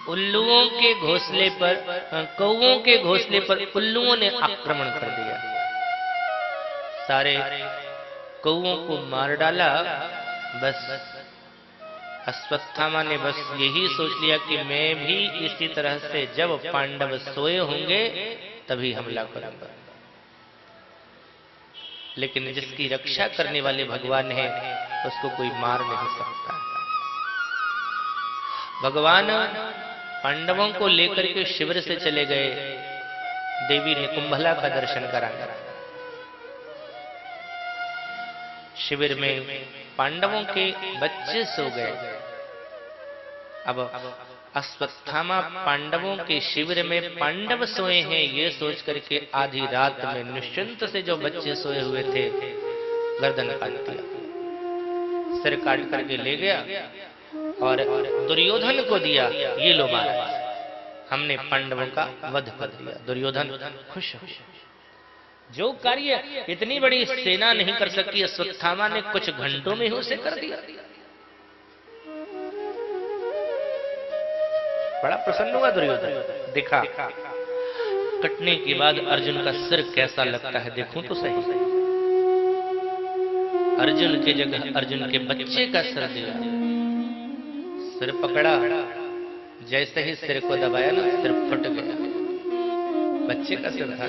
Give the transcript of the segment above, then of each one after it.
उल्लुओं के घोंसले पर, कौओं के घोंसले पर उल्लुओं ने आक्रमण कर दिया। सारे कौओं को मार डाला। बस अश्वत्थामा ने बस यही सोच लिया कि मैं भी इसी तरह से जब पांडव सोए होंगे तभी हमला करूंगा। लेकिन जिसकी रक्षा करने वाले भगवान है उसको कोई मार नहीं सकता। भगवान पांडवों को लेकर के शिविर से चले गए देवी निकुंभला का दर्शन कराने। शिविर में पांडवों के बच्चे सो गए। अब अश्वत्थामा पांडवों के शिविर में पांडव सोए हैं ये सोच करके आधी रात में निश्चिंत से जो बच्चे सोए हुए थे गर्दन काट दिया, सिर काट करके ले गया और दुर्योधन को दिया। ये लो महाराज, हमने पांडवों का वध कर दिया। दुर्योधन खुश हो। जो कार्य इतनी बड़ी सेना नहीं कर सकी अश्वत्थामा ने कुछ घंटों में ही उसे कर दिया। बड़ा प्रसन्न हुआ दुर्योधन। देखा कटने के बाद अर्जुन का सिर कैसा लगता है, देखूं तो सही। अर्जुन के जगह अर्जुन के बच्चे का सिर दिया। सिर पकड़ा, जैसे ही सिर को दबाया ना सिर फट गया। बच्चे का सिर था।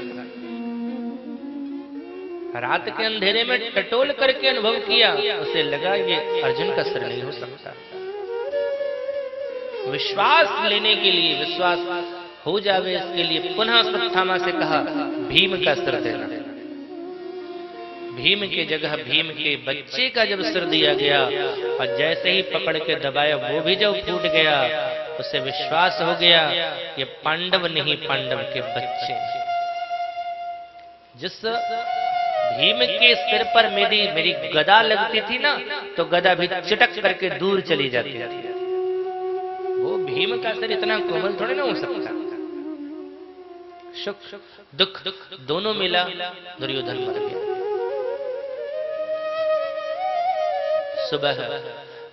रात के अंधेरे में टटोल करके अनुभव किया, उसे लगा ये अर्जुन का सिर नहीं हो सकता। विश्वास लेने के लिए, विश्वास हो जावे इसके लिए पुनः अश्वत्थामा से कहा भीम का सिर देना। भीम के जगह भीम के बच्चे का जब सिर दिया गया और जैसे ही पकड़ के दबाया वो भी जब फूट गया, उसे विश्वास हो गया ये पांडव नहीं पांडव के बच्चे। जिस भीम के सिर पर मेरी गदा लगती थी ना तो गदा भी चिटक करके दूर चली जाती थी। वो भीम का सिर इतना कोमल थोड़े ना हो सकता। सुख दुख दोनों मिला, दुर्योधन मर गया। सुबह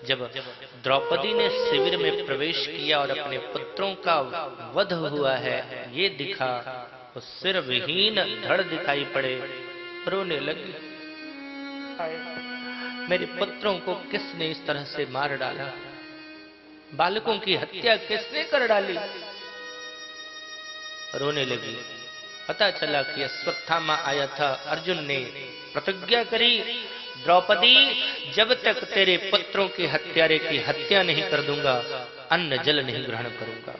जब द्रौपदी ने शिविर में प्रवेश किया और अपने पुत्रों का वध हुआ है ये दिखा, तो सिर विहीन धड़ दिखाई पड़े, रोने लगी। मेरे पुत्रों को किसने इस तरह से मार डाला, बालकों की हत्या किसने कर डाली। रोने लगी। पता चला कि अश्वत्थामा आया था। अर्जुन ने प्रतिज्ञा करी द्रौपदी जब तक तेरे पुत्रों के हत्यारे की हत्या नहीं कर दूंगा अन्न जल नहीं ग्रहण करूंगा।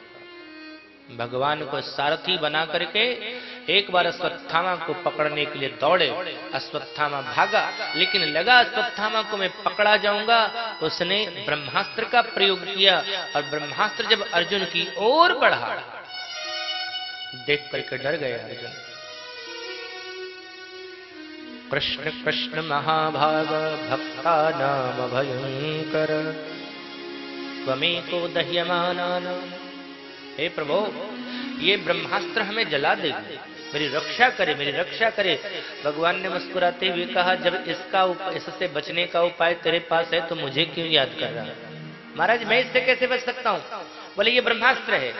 भगवान को सारथी बना करके एक बार अश्वत्थामा को पकड़ने के लिए दौड़े। अश्वत्थामा भागा, लेकिन लगा अश्वत्थामा को मैं पकड़ा जाऊंगा। उसने ब्रह्मास्त्र का प्रयोग किया और ब्रह्मास्त्र जब अर्जुन की ओर बढ़ा, देख करके डर गया अर्जुन। कृष्ण कृष्ण महाभाग भक्ता नाम भयंकर त्वमेको दह्यमानान। हे प्रभु, ये ब्रह्मास्त्र हमें जला देगी, मेरी रक्षा करे, मेरी रक्षा करे। भगवान ने मुस्कुराते हुए कहा जब इससे बचने का उपाय तेरे पास है तो मुझे क्यों याद कर रहा है? महाराज मैं इससे कैसे बच सकता हूँ? बोले ये ब्रह्मास्त्र है,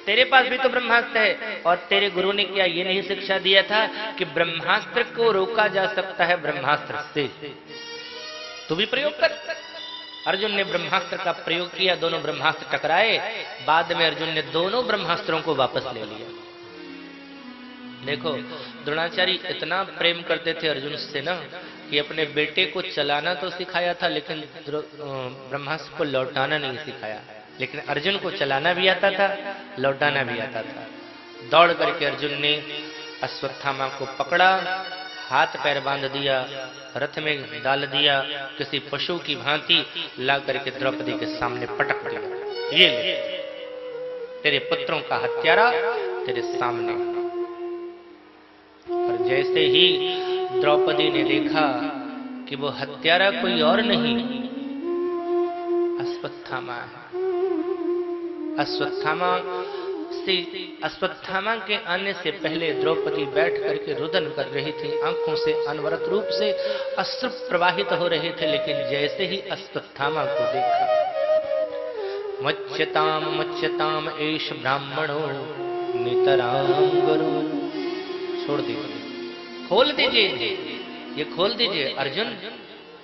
तेरे पास भी तो ब्रह्मास्त्र है। और तेरे गुरु ने क्या ये नहीं शिक्षा दिया था कि ब्रह्मास्त्र को रोका जा सकता है ब्रह्मास्त्र से? तू भी प्रयोग कर। अर्जुन ने ब्रह्मास्त्र का प्रयोग किया, दोनों ब्रह्मास्त्र टकराए। बाद में अर्जुन ने दोनों ब्रह्मास्त्रों को वापस ले लिया। देखो द्रोणाचार्य इतना प्रेम करते थे अर्जुन से ना कि अपने बेटे को चलाना तो सिखाया था लेकिन ब्रह्मास्त्र को लौटाना नहीं सिखाया। लेकिन अर्जुन को चलाना भी आता था, लौटाना भी आता था। दौड़ करके अर्जुन ने अश्वत्थामा को पकड़ा, हाथ पैर बांध दिया, रथ में डाल दिया, किसी पशु की भांति ला करके द्रौपदी के सामने पटक दिया। ये ले, तेरे पुत्रों का हत्यारा तेरे सामने। और जैसे ही द्रौपदी ने देखा कि वो हत्यारा कोई और नहीं अश्वत्थामा है। अश्वत्थामा के आने से पहले द्रौपदी बैठ करके रुदन कर रही थी, आंखों से अनवरत रूप से अश्रु प्रवाहित हो रहे थे। लेकिन जैसे ही अश्वत्थामा को देखा मच्यताम एष ब्राह्मणो नितराम गुरु। छोड़ दीजिए, खोल दीजिए, ये खोल दीजिए। अर्जुन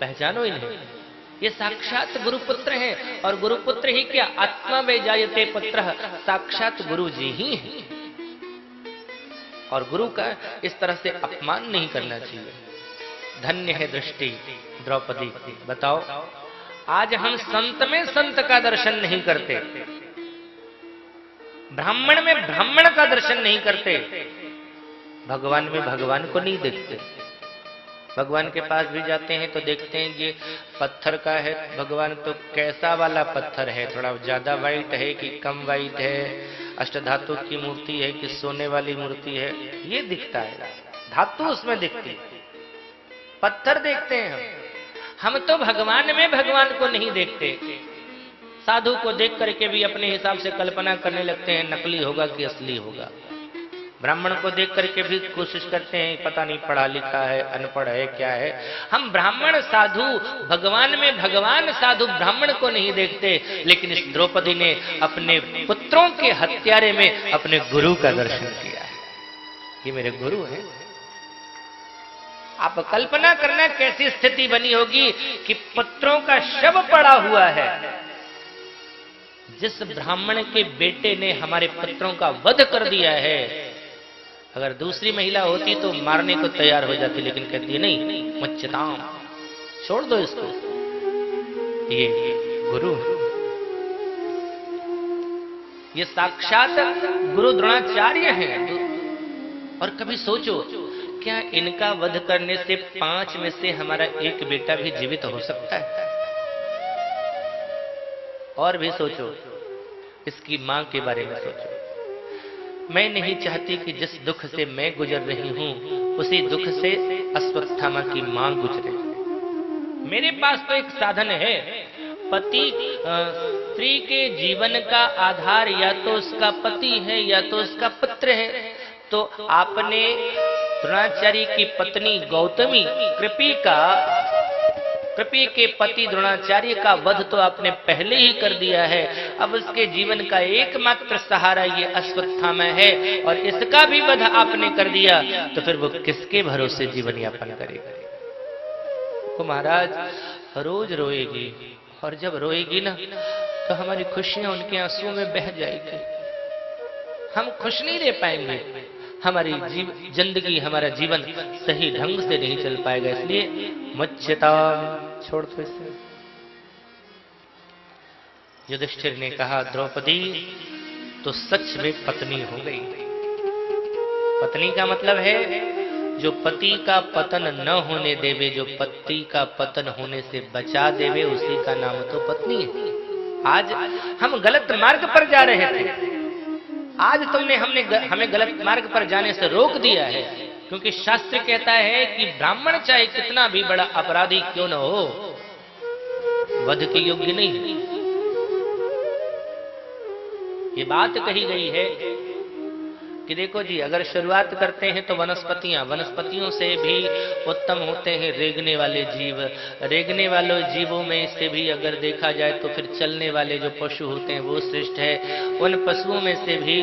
पहचानो इन्हें, ये साक्षात गुरुपुत्र हैं। और गुरुपुत्र ही क्या, आत्मा में जायते पुत्रः, साक्षात गुरु जी ही हैं। और गुरु का इस तरह से अपमान नहीं करना चाहिए। धन्य है दृष्टि द्रौपदी। बताओ, आज हम संत में संत का दर्शन नहीं करते, ब्राह्मण में ब्राह्मण का दर्शन नहीं करते, भगवान में भगवान को नहीं देखते। भगवान के पास भी जाते हैं तो देखते हैं ये पत्थर का है भगवान, तो कैसा वाला पत्थर है, थोड़ा ज्यादा वाइट है कि कम वाइट है, अष्टधातु की मूर्ति है कि सोने वाली मूर्ति है, ये दिखता है। धातु उसमें दिखती है, पत्थर देखते हैं हम तो भगवान में भगवान को नहीं देखते। साधु को देख करके भी अपने हिसाब से कल्पना करने लगते हैं, नकली होगा कि असली होगा। ब्राह्मण को देख करके भी कोशिश करते हैं, पता नहीं पढ़ा लिखा है, अनपढ़ है, क्या है। हम ब्राह्मण साधु भगवान में भगवान, साधु ब्राह्मण को नहीं देखते। लेकिन इस द्रौपदी ने अपने पुत्रों के हत्यारे में अपने गुरु का दर्शन किया है। ये मेरे गुरु हैं। आप कल्पना करना कैसी स्थिति बनी होगी कि पुत्रों का शव पड़ा हुआ है। जिस ब्राह्मण के बेटे ने हमारे पुत्रों का वध कर दिया है, अगर दूसरी महिला होती तो मारने को तैयार हो जाती, लेकिन कहती है नहीं, मच्यताम, छोड़ दो इसको। ये गुरु, ये साक्षात गुरु द्रोणाचार्य हैं। और कभी सोचो, क्या इनका वध करने से 5 में से हमारा एक बेटा भी जीवित हो सकता है? और भी सोचो, इसकी मां के बारे में सोचो। मैं नहीं चाहती कि जिस दुख से मैं गुजर रही हूं उसी दुख से अश्वत्थामा की मां गुजरे। मेरे पास तो एक साधन है, पति स्त्री के जीवन का आधार या तो उसका पति है या तो उसका पुत्र है। तो आपने द्रोणाचार्य की पत्नी गौतमी, कृपी के पति द्रोणाचार्य का वध तो आपने पहले ही कर दिया है। अब उसके जीवन का एकमात्र सहारा ये अश्वत्थामा है, और इसका भी वध आपने कर दिया, तो फिर वो किसके भरोसे जीवन यापन करेगा? तो महाराज रोज रोएगी, और जब रोएगी ना तो हमारी खुशियां उनके आंसुओं में बह जाएगी। हम खुश नहीं रह पाएंगे, हमारी जिंदगी, हमारा जीवन सही ढंग से नहीं चल पाएगा। इसलिए मच्यता, छोड़ दो इसे। युधिष्ठिर ने कहा, द्रौपदी तो सच में पत्नी हो गई। पत्नी का मतलब है जो पति का पतन न होने देवे, जो पति का पतन होने से बचा देवे, उसी का नाम तो पत्नी है। आज हम गलत मार्ग पर जा रहे थे, आज तुमने हमें गलत मार्ग पर जाने से रोक दिया है। क्योंकि शास्त्र कहता है कि ब्राह्मण चाहे कितना भी बड़ा अपराधी क्यों न हो, वध के योग्य नहीं है। ये बात कही गई है कि देखो जी, अगर शुरुआत करते हैं तो वनस्पतियों से भी उत्तम होते हैं रेंगने वाले जीव। रेंगने वाले जीवों में से भी अगर देखा जाए तो फिर चलने वाले जो पशु होते हैं वो श्रेष्ठ है। उन पशुओं में से भी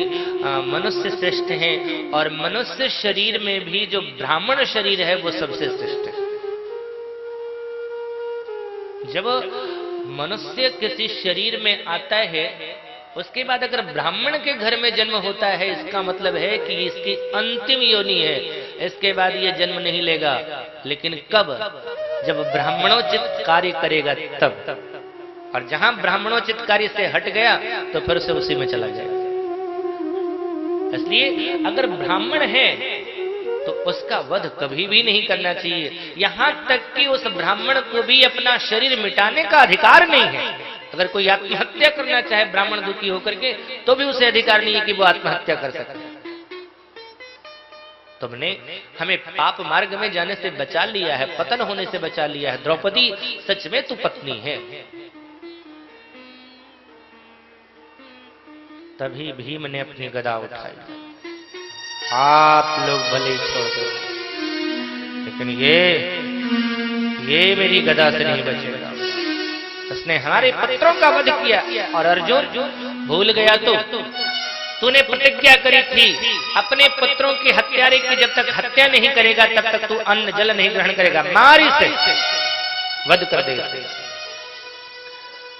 मनुष्य श्रेष्ठ हैं, और मनुष्य शरीर में भी जो ब्राह्मण शरीर है वो सबसे श्रेष्ठ है। जब मनुष्य किसी शरीर में आता है, उसके बाद अगर ब्राह्मण के घर में जन्म होता है, इसका मतलब है कि इसकी अंतिम योनि है, इसके बाद ये जन्म नहीं लेगा। लेकिन कब? जब ब्राह्मणोचित कार्य करेगा तब। और जहां ब्राह्मणोचित कार्य से हट गया तो फिर से उसी में चला जाएगा। इसलिए अगर ब्राह्मण है तो उसका वध कभी भी नहीं करना चाहिए। यहां तक कि उस ब्राह्मण को भी अपना शरीर मिटाने का अधिकार नहीं है। अगर कोई आत्महत्या करना चाहे ब्राह्मण दुखी होकर के, तो भी उसे अधिकार नहीं है कि वो आत्महत्या कर सकता है। तुमने हमें पाप मार्ग में जाने से बचा लिया है, पतन होने से बचा लिया है। द्रौपदी सच में तू पत्नी है। तभी भीम ने अपनी गदा उठाई। आप लोग भले छोड़ दो, लेकिन ये मेरी गदा से नहीं बचेगा। उसने हमारे पुत्रों का वध किया। और अर्जुन भूल गया तो तूने प्रतिज्ञा करी थी अपने पुत्रों की हत्यारे की जब तक हत्या नहीं करेगा तब तक तू अन्न जल नहीं ग्रहण करेगा। मार इसे, वध कर दे,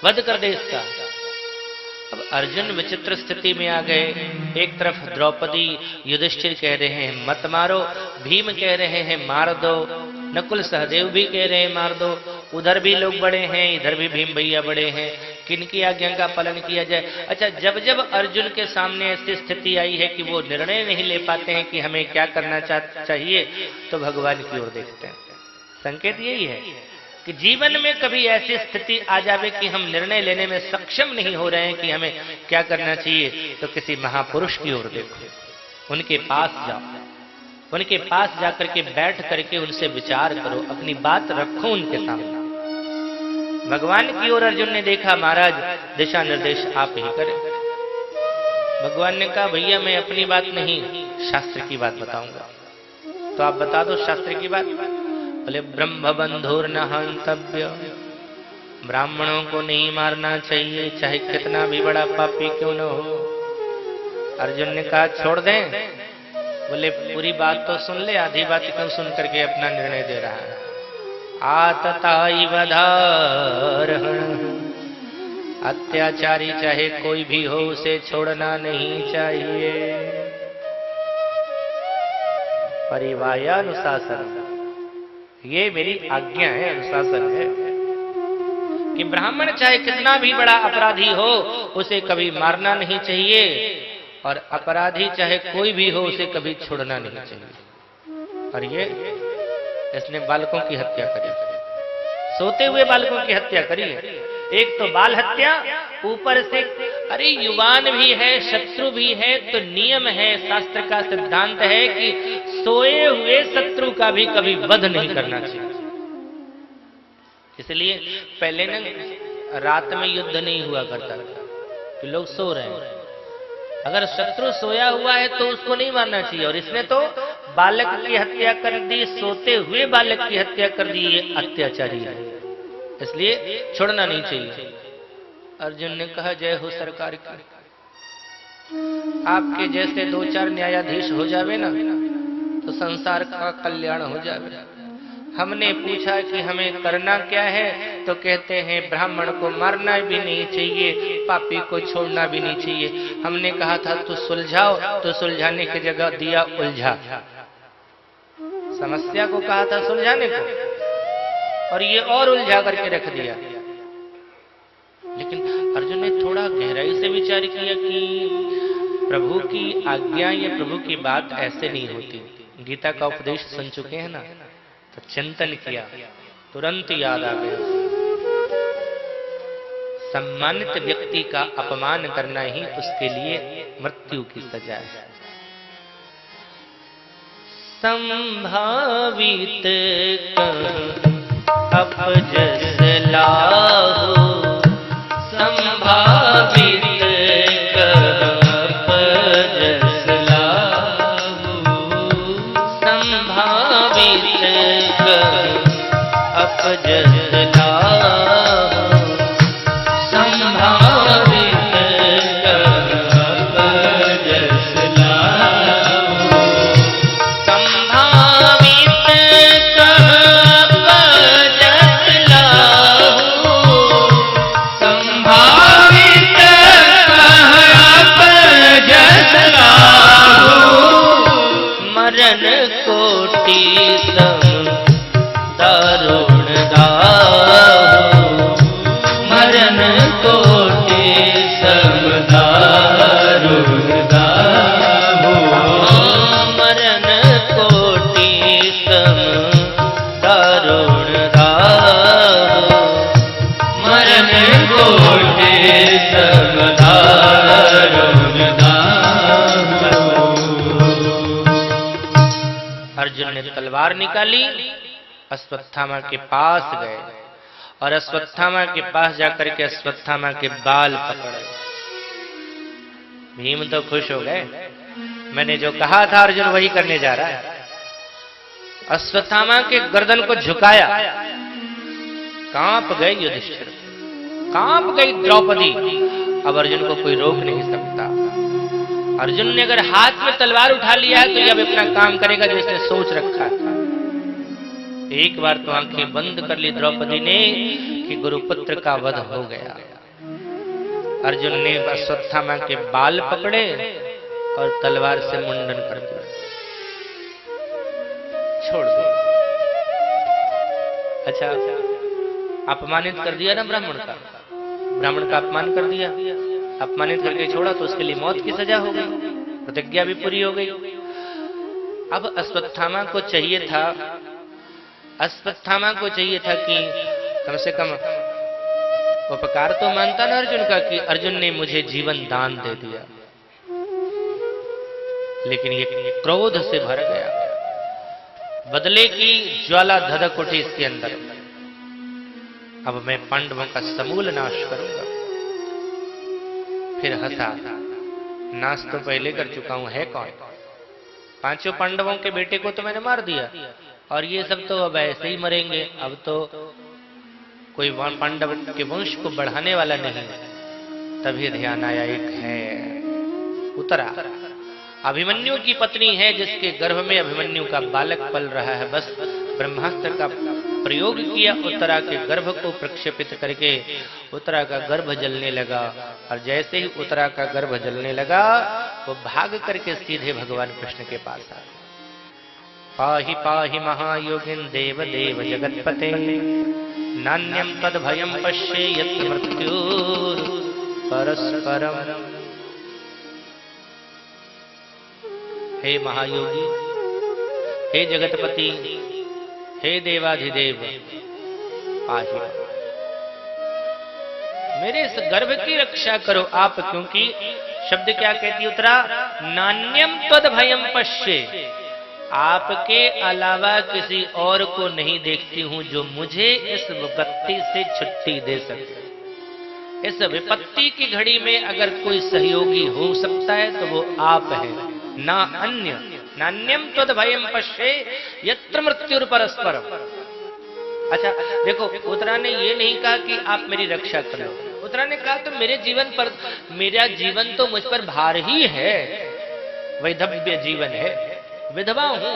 वध कर दे इसका। अब अर्जुन विचित्र स्थिति में आ गए। एक तरफ द्रौपदी युधिष्ठिर कह रहे हैं मत मारो, भीम कह रहे हैं मार दो, नकुल सहदेव भी कह रहे हैं मार दो, उधर भी लोग बड़े हैं, इधर भी भीम भैया बड़े हैं, किनकी आज्ञा का पालन किया जाए। अच्छा, जब जब अर्जुन के सामने ऐसी स्थिति आई है कि वो निर्णय नहीं ले पाते हैं कि हमें क्या करना चाहिए, तो भगवान की ओर देखते हैं। संकेत यही है कि जीवन में कभी ऐसी स्थिति आ जावे कि हम निर्णय लेने में सक्षम नहीं हो रहे हैं कि हमें क्या करना चाहिए, तो किसी महापुरुष की ओर देखो, उनके पास जाओ, उनके पास जाकर के बैठ करके उनसे विचार करो, अपनी बात रखो उनके सामने। भगवान की ओर अर्जुन ने देखा, महाराज दिशा निर्देश आप ही करें। भगवान ने कहा भैया मैं अपनी बात नहीं शास्त्र की बात बताऊंगा। तो आप बता दो शास्त्र की बात। बोले ब्रह्म बंधुर न हंतव्य, ब्राह्मणों को नहीं मारना चाहिए चाहे कितना भी बड़ा पापी क्यों न हो। अर्जुन ने कहा छोड़ दें। बोले पूरी बात तो सुन ले, आधी बात क्यों सुन करके अपना निर्णय दे रहा है। आतताई वधारहण, अत्याचारी चाहे कोई भी हो उसे छोड़ना नहीं चाहिए। परिवायानुशासन, ये मेरी आज्ञा है, अनुशासन है कि ब्राह्मण चाहे कितना भी बड़ा अपराधी हो उसे कभी मारना नहीं चाहिए, और अपराधी चाहे कोई भी हो उसे कभी छोड़ना नहीं चाहिए। और ये इसने बालकों की हत्या करी, सोते हुए बालकों की हत्या करी है। एक तो बाल हत्या, ऊपर से अरे युवान भी है, शत्रु भी है, तो नियम है, शास्त्र का सिद्धांत है कि सोए हुए शत्रु का भी कभी वध नहीं करना चाहिए। इसलिए पहले न रात में युद्ध नहीं हुआ करता कि लोग सो रहे हैं, अगर शत्रु सोया हुआ है तो उसको नहीं मारना चाहिए। और इसने तो बालक की हत्या कर दी, सोते हुए बालक की हत्या कर दी, ये अत्याचारी है, इसलिए छोड़ना नहीं चाहिए। अर्जुन ने कहा जय हो सरकार की, आपके जैसे 2-4 न्यायाधीश हो जावे ना तो संसार का कल्याण हो जावे। हमने पूछा कि हमें करना क्या है, तो कहते हैं ब्राह्मण को मारना भी नहीं चाहिए, पापी को छोड़ना भी नहीं चाहिए। हमने कहा था तो सुलझाओ, तो सुलझाने की जगह दिया उलझा। समस्या को कहा था सुलझाने को, और ये और उलझा करके रख दिया। लेकिन अर्जुन ने थोड़ा गहराई से विचार किया कि प्रभु की आज्ञा या प्रभु की बात ऐसे नहीं होती। गीता का उपदेश सुन चुके हैं ना, तो चिंतन किया, तुरंत याद आ गया सम्मानित व्यक्ति का अपमान करना ही उसके लिए मृत्यु की सजा है। संभावित अपजस लाहु, संभावित अपजस लाहु, संभावित अपजस लाहु, संभावित अपजस लाहु, संभावित मरण कोटि सम दारुण दाहु, मरण कोटि सम दारुण दाहु, मरण कोटि सम दारुण दाहु, मरण कोटि सम दारुण दाहु। अर्जुन ने तलवार निकाली, अश्वत्थामा के पास गए और अश्वत्थामा के पास जाकर के अश्वत्थामा के बाल पकड़े। भीम तो खुश हो गए, मैंने जो कहा था अर्जुन वही करने जा रहा है। अश्वत्थामा के गर्दन को झुकाया, कांप गए युधिष्ठिर। कांप गई द्रौपदी। अब अर्जुन को कोई रोक नहीं सकता। अर्जुन ने अगर हाथ में तलवार उठा लिया है तो ये अब अपना काम करेगा जो इसने सोच रखा है। एक बार तो आंखें बंद कर ली द्रौपदी ने कि गुरुपुत्र का वध हो गया। अर्जुन ने अश्वत्थामा के बाल पकड़े और तलवार से मुंडन कर दिया, छोड़ दिया। अच्छा, अपमानित कर दिया ना ब्राह्मण का, ब्राह्मण का अपमान कर दिया, अपमानित करके छोड़ा तो उसके लिए मौत की सजा हो गई, प्रतिज्ञा भी पूरी हो गई। अब अश्वत्थामा को चाहिए था, अश्वत्थामा को चाहिए था कि कम से कम उपकार तो मानता ना अर्जुन का कि अर्जुन ने मुझे जीवन दान दे दिया, लेकिन ये क्रोध से भर गया, बदले की ज्वाला धधक उठी इसके अंदर। अब मैं पांडवों का समूल नाश करूंगा। फिर हंसा, नाश तो पहले कर चुका हूं, है कौन? पांचों पांडवों के बेटे को तो मैंने मार दिया और ये सब तो अब ऐसे ही मरेंगे। अब तो कोई पांडव के वंश को बढ़ाने वाला नहीं। तभी ध्यान आया, एक है उत्तरा, अभिमन्यु की पत्नी है जिसके गर्भ में अभिमन्यु का बालक पल रहा है। बस ब्रह्मास्त्र का प्रयोग किया, उत्तरा के गर्भ को प्रक्षेपित करके उत्तरा का गर्भ जलने लगा। और जैसे ही उत्तरा का गर्भ जलने लगा वो भाग करके सीधे भगवान कृष्ण के पास आ गया। पाहि पाहि महायोगिन देव देव जगतपते, नान्यम तद भयम पश्ये यत्र मृत्युर परस्परम। हे महायोगी, हे जगतपति, हे देवाधिदेव, पाहि मेरे इस गर्भ की रक्षा करो आप। क्योंकि शब्द क्या कहती उत्तरा? नान्यम त्वद भयम पश्ये, आपके अलावा किसी और को नहीं देखती हूं जो मुझे इस विपत्ति से छुट्टी दे सके। इस विपत्ति की घड़ी में अगर कोई सहयोगी हो सकता है तो वो आप हैं, ना अन्य। नान्यम त्वद भयम पश्ये यत्र मृत्युर परस्परम। अच्छा देखो, उत्तरा ने ये नहीं कहा कि आप मेरी रक्षा करो, उत्तरा ने कहा तो मेरे जीवन पर, मेरा जीवन तो मुझ पर भार ही है, वैधव्य जीवन है, विधवा हूं।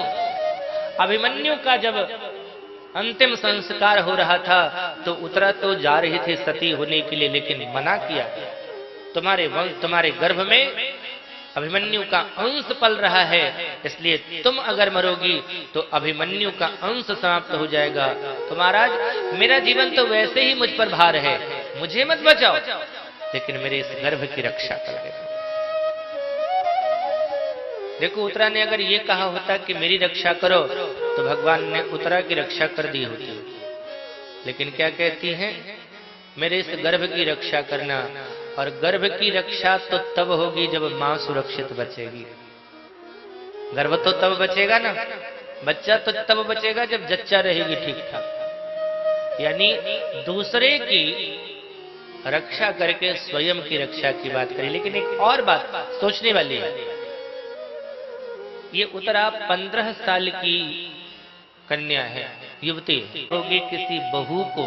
अभिमन्यु का जब अंतिम संस्कार हो रहा था तो उत्तरा तो जा रही थी सती होने के लिए, लेकिन मना किया, तुम्हारे गर्भ में अभिमन्यु का अंश पल रहा है, इसलिए तुम अगर मरोगी तो अभिमन्यु का अंश समाप्त हो जाएगा। तो महाराज मेरा जीवन तो वैसे ही मुझ पर भार है, मुझे मत बचाओ, लेकिन मेरे इस गर्भ की रक्षा कर देना। देखो, उत्तरा ने अगर ये कहा होता कि मेरी रक्षा करो तो भगवान ने उत्तरा की रक्षा कर दी होती, लेकिन क्या कहती हैं? मेरे इस गर्भ की रक्षा करना। और गर्भ की रक्षा तो तब होगी जब मां सुरक्षित बचेगी। गर्भ तो तब बचेगा ना, बच्चा तो तब बचेगा जब जच्चा रहेगी ठीक ठाक। यानी दूसरे की रक्षा करके स्वयं की रक्षा की बात करें। लेकिन एक और बात सोचने वाली है, ये उत्तरा 15 साल की कन्या है, युवती होगी किसी बहू को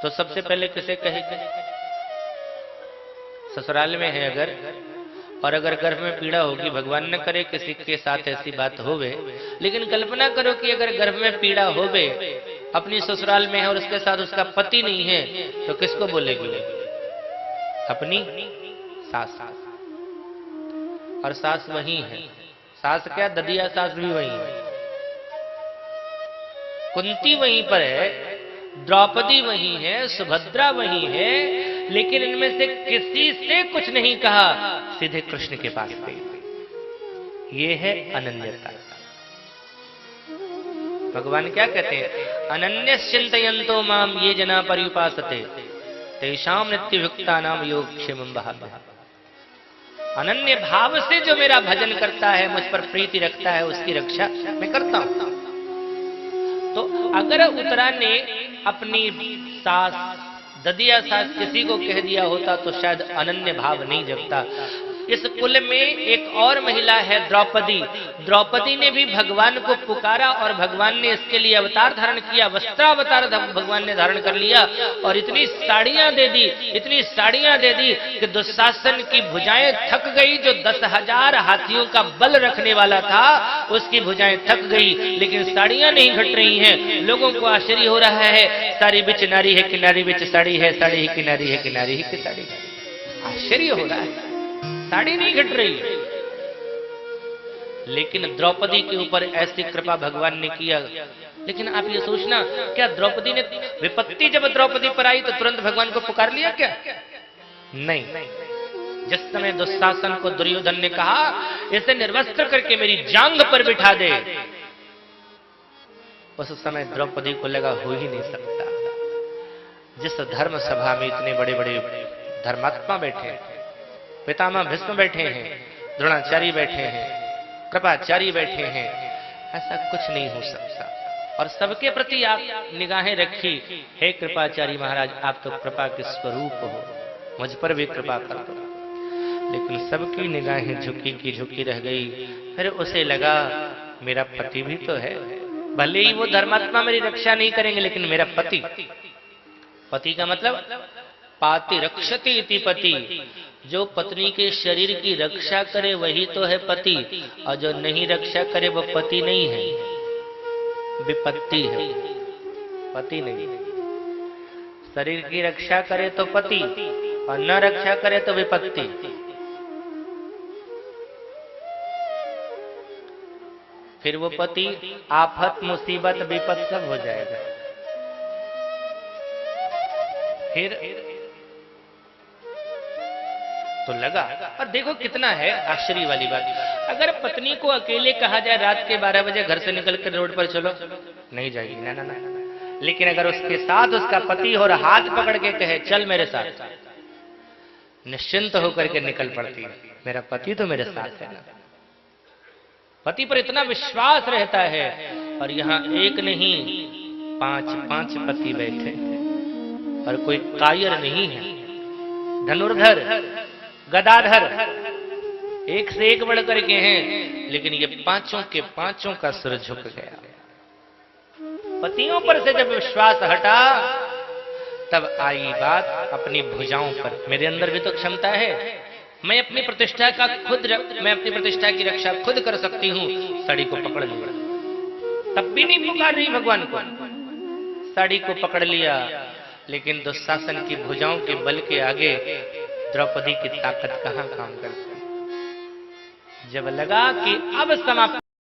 तो सबसे पहले किसे कहेगी? ससुराल में है अगर, और अगर गर्भ में पीड़ा होगी, भगवान न करे किसी के साथ ऐसी बात होवे, लेकिन कल्पना करो कि अगर गर्भ में पीड़ा होवे, अपनी ससुराल में है और उसके साथ उसका पति नहीं है, तो किसको बोलेगी? अपनी सास। और सास वही है, सास क्या, ददिया सास भी वही है, कुंती वहीं पर है, द्रौपदी वही है, सुभद्रा वही है, लेकिन इनमें से किसी से कुछ नहीं कहा, सीधे कृष्ण के पास गई। ये है अनन्यता। भगवान क्या कहते हैं? अनन्यश्चिन्तयन्तो माम ये जना पर्युपासते तेषां नित्ययुक्तानां योगक्षेमं वहामि। अनन्य भाव से जो मेरा भजन करता है, मुझ पर प्रीति रखता है, उसकी रक्षा मैं करता हूं। तो अगर उत्तरा ने अपनी सास, ददिया सास किसी को कह दिया होता तो शायद अनन्य भाव नहीं जगता। इस कुल में एक और महिला है द्रौपदी। द्रौपदी ने भी भगवान को पुकारा और भगवान ने इसके लिए अवतार धारण किया, वस्त्रावतार भगवान ने धारण कर लिया और इतनी साड़ियां दे दी, इतनी साड़ियां दे दी कि दुशासन की भुजाएं थक गई। जो 10,000 हाथियों का बल रखने वाला था उसकी भुजाएं थक गई, लेकिन साड़ियां नहीं घट रही हैं। लोगों को आश्चर्य हो रहा है, साड़ी बिच नारी है किनारी बिच साड़ी है, साड़ी ही किनारी है किनारी ही की साड़ी। आश्चर्य हो रहा है, साड़ी नहीं घट रही है। लेकिन द्रौपदी के ऊपर ऐसी कृपा भगवान ने किया। लेकिन आप ये सोचना, क्या द्रौपदी ने विपत्ति जब द्रौपदी पर आई तो तुरंत भगवान को पुकार लिया क्या? नहीं। जिस समय दुशासन को दुर्योधन ने कहा इसे निर्वस्त्र करके मेरी जांग पर बिठा दे, उस समय द्रौपदी को लगा हो ही नहीं सकता। जिस धर्म सभा में इतने बड़े बड़े धर्मात्मा बैठे हैं, पितामह भीष्म बैठे हैं, द्रोणाचार्य बैठे हैं, कृपाचार्य बैठे हैं, ऐसा कुछ नहीं हो सकता। और सबके प्रति आप निगाहें रखी, हे कृपाचार्य महाराज आप तो कृपा के स्वरूप हो, मुझ पर भी कृपा कर दो। लेकिन सबकी निगाहें झुकी की झुकी रह गई। फिर उसे लगा मेरा पति भी तो है, भले ही वो धर्मात्मा मेरी रक्षा नहीं करेंगे, लेकिन मेरा पति, पति का मतलब पाति रक्षति इति पति, जो पत्नी के शरीर की रक्षा करे वही तो है पति, और जो नहीं रक्षा करे वो पति नहीं है, विपत्ति है, पति नहीं। शरीर की रक्षा करे तो पति और न रक्षा करे तो विपत्ति। फिर वो पति आफत मुसीबत विपत सब हो जाएगा। फिर तो लगा। और देखो कितना है आश्चर्य वाली बात, अगर पत्नी को अकेले कहा जाए रात के 12 बजे घर से निकल कर रोड पर चलो, नहीं जाएगी, ना ना ना। लेकिन अगर उसके साथ उसका पति और हाथ पकड़ के कहे चल मेरे साथ, निश्चिंत होकर के निकल पड़ती है। मेरा पति तो मेरे साथ है ना। पति पर इतना विश्वास रहता है। और यहाँ एक नहीं 5 पति बैठे और कोई कायर नहीं है, धनुर्धर गदाधर एक से एक बढ़ करके हैं, लेकिन ये पांचों के पांचों का सिर झुक गया। पतियों पर से जब विश्वास हटा तब आई बात अपनी भुजाओं पर। मेरे अंदर भी तो क्षमता है, मैं अपनी प्रतिष्ठा की रक्षा खुद कर सकती हूँ। साड़ी को पकड़ लिया, तब भी नहीं पुकार रही भगवान को, साड़ी को पकड़ लिया। लेकिन दुशासन की भुजाओं के बल के आगे द्रौपदी की ताकत कहां काम करती। जब लगा कि अब समाप्त